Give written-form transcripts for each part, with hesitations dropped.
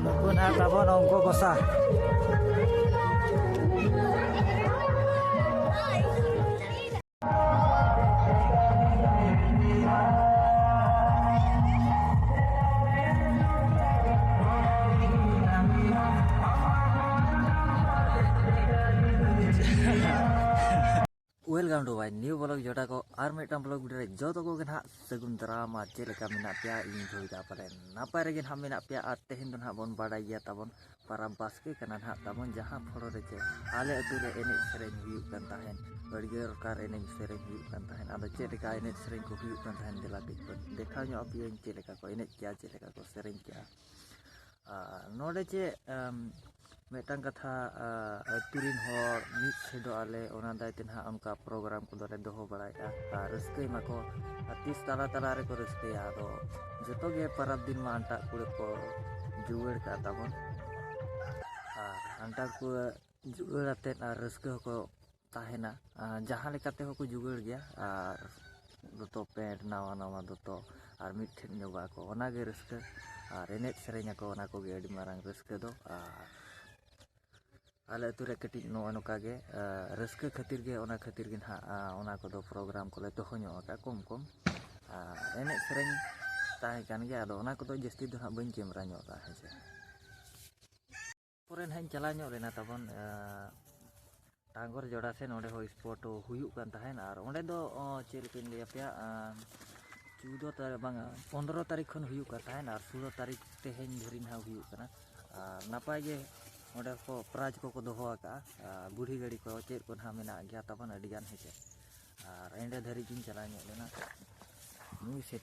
Nukun hatabon ongko kosa. Welcome to my new vlog jodoh ko army tam vlog video jodoh ko kan hak segun drama cile kami nak pia ingin jodoh dapat napa lagi kami nak pia ate hindun hak bon badai ya tabon para baske kanan hak tabon jahat photo receh ale itu le enek sering view kan tahen berger kar enek sering view kan tahen ada cile ka enek sering ko view kan tahen dilatih dekhanyo api yang cile ka ko enek kia cile ka ko sering kia node ce metang kata turin hor mit sedo ale onan daitin ha onka program ko dole doho balai reske mako atis tala tala re ko reske ya do joto ge parab din ma anta kure ko juwer ka tabon anta ko juwer aten reske ko tahena jahan lekate ko juwer gya doto pet nawa nawa doto ar mit nyoba ko ona ge reske renet serenya ko ona ko ge adi marang reske do ale tu reketik no anuka ge reske khatir ge ona khatir gin ha ona ko do program ko le to honyo ka kom kom enek sereng tahe kan ge ado ona ko do jesti do ha bain camera nyo ta hese poren hain chalanyo lena tabon tangor joda sen onde ho sport huyuk kan tahen ar onde do chel pin le apya 14 tarik bang 15 tarik khon huyuk ka tahen ar 16 tarik tehen dhirin ha huyuk kana napai ge onde ko praj ko doho ka buri gadi ko chet kon ha mena gya taban adi gan hece ar ende dhari jin chalanyo lena nu set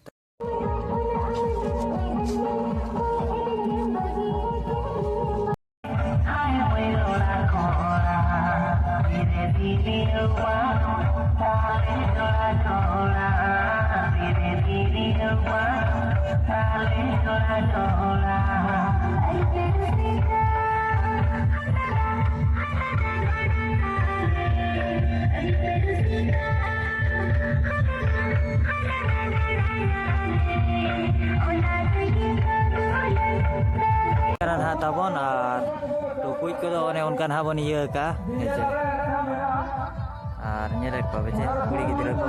karena tabon tukui ko do one onkan habon ieu ka hece ar nyerek pa bece kuri gidira ko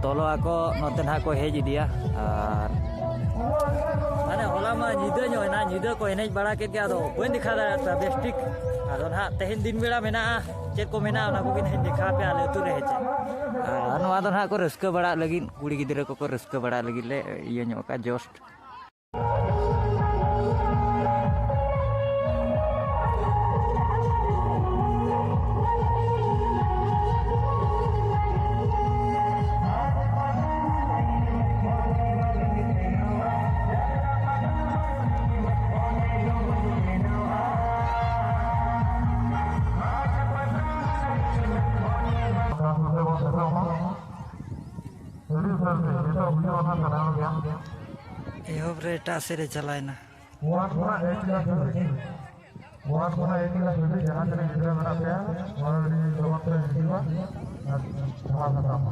tolo ako noten ha ko heji dia ar ane hola ma nyida nyo na nyida ko enej bada ket ga do boin dikha da ta bestik adon ha tehin din bela mena chet ko mena na ko gin hen dikha pe ale tu re hece anu adon ha ko reska bada lagi kuri gidira ko reska bada lagi le ieu nyo ka jost एटा से रे चलाए ना मुआस बना एक लाख रुपए जहां से गिरा बना पे और ये जवाब पे दिवा हमारा काम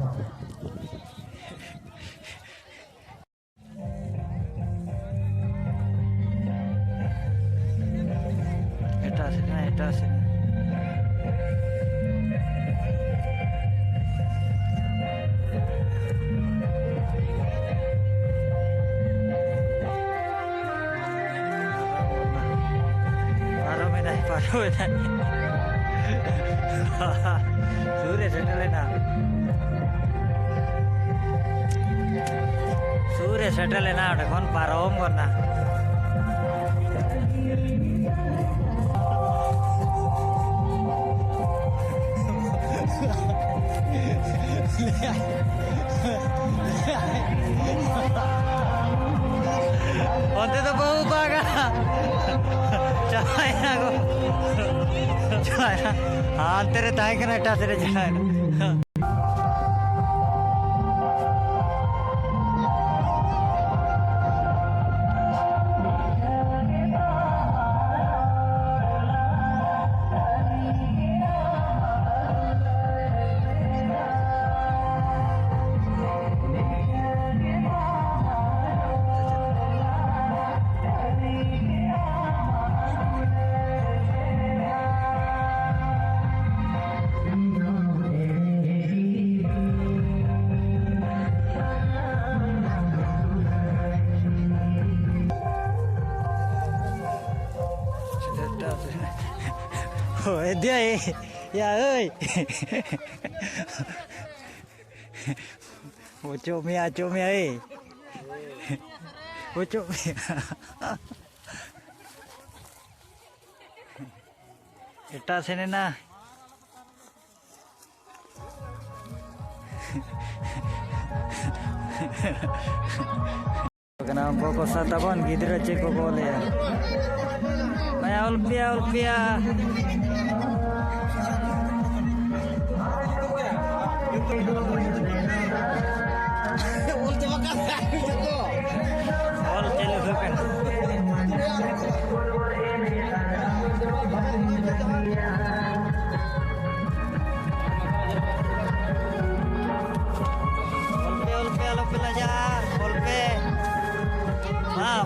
एटा से Sure settle na udah kon parom korna onte to bau baga chai na go chai na haan tere tai kana ta tere chai na dia ya ơi Bocok mia Bocok mia Eta sini na Kenapa kok satabon gidra cek kok boleh ya Maya ulpia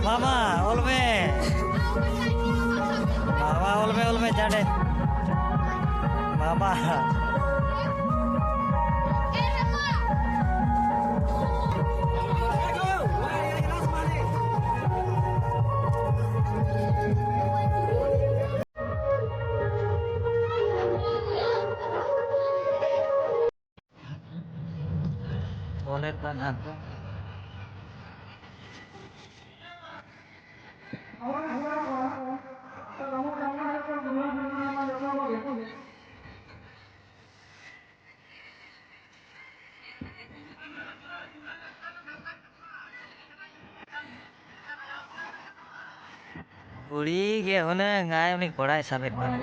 Mama, olme jade. Mama. Boleh tangan. Uli ke hone ngai ni korai sabit ban.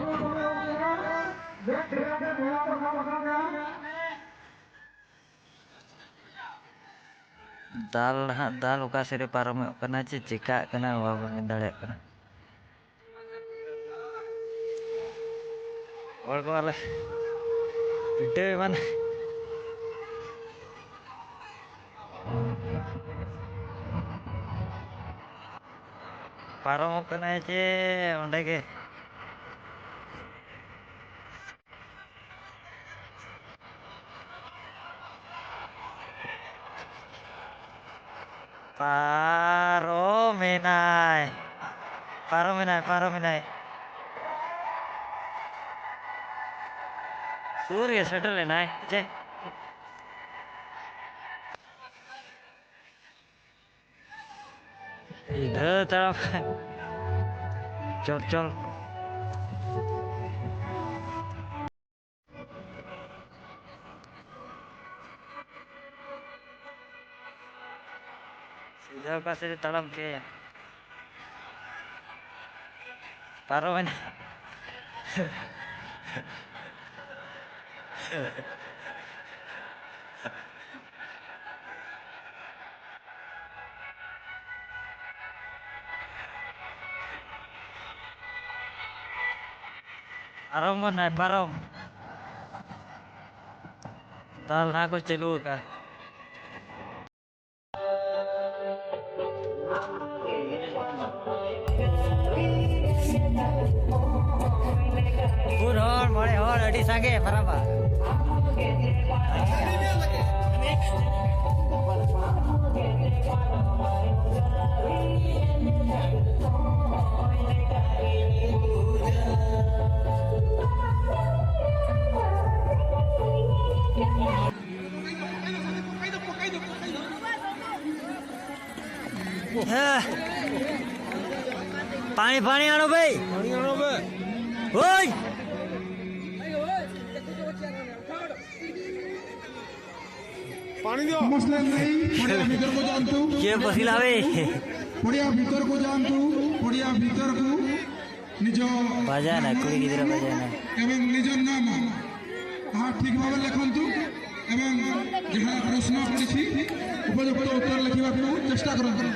Dal uka sere param kena cika kena wawa ndalek kena. Or ko ale. Pite man. Param kena ce onde ke. Paromenai. Surya settle nai, je. Iधर तरफ चल सीधा का से तड़म के पारो मैंने Parom naik parom tal aku celu ka More hor adi sange paramba पानी आनो भाई ओए पानी दियो मसला नहीं पड़िया भीतर को जानतु के बसिलावे पड़िया भीतर को जानतु पड़िया भीतर को निज बजाना कुड़ी गिदरा बजाना एवं निज नाम ताहा ठीक भाव लिखंतु एवं जहाँ प्रश्न पड़िछि उपयुक्त उत्तर लिखिबा को चेष्टा करंतु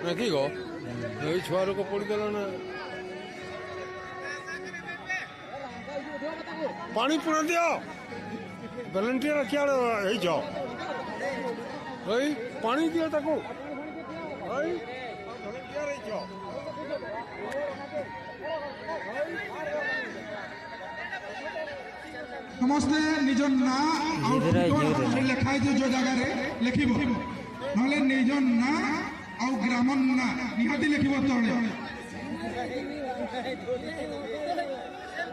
ना की गो एई छुआर को पड़ी देला ना पानी पूरा दियो वॉलंटियर रखिया हे जाओ भाई पानी दियो ताको भाई वॉलंटियर हे जाओ नमस्ते निज ना लिखाई जो जगह लिखिब नहले निज ना आउ ग्राम ना निहाती लिखिब तले Hãy subscribe cho kênh Ghiền Mì Gõ để không bỏ lỡ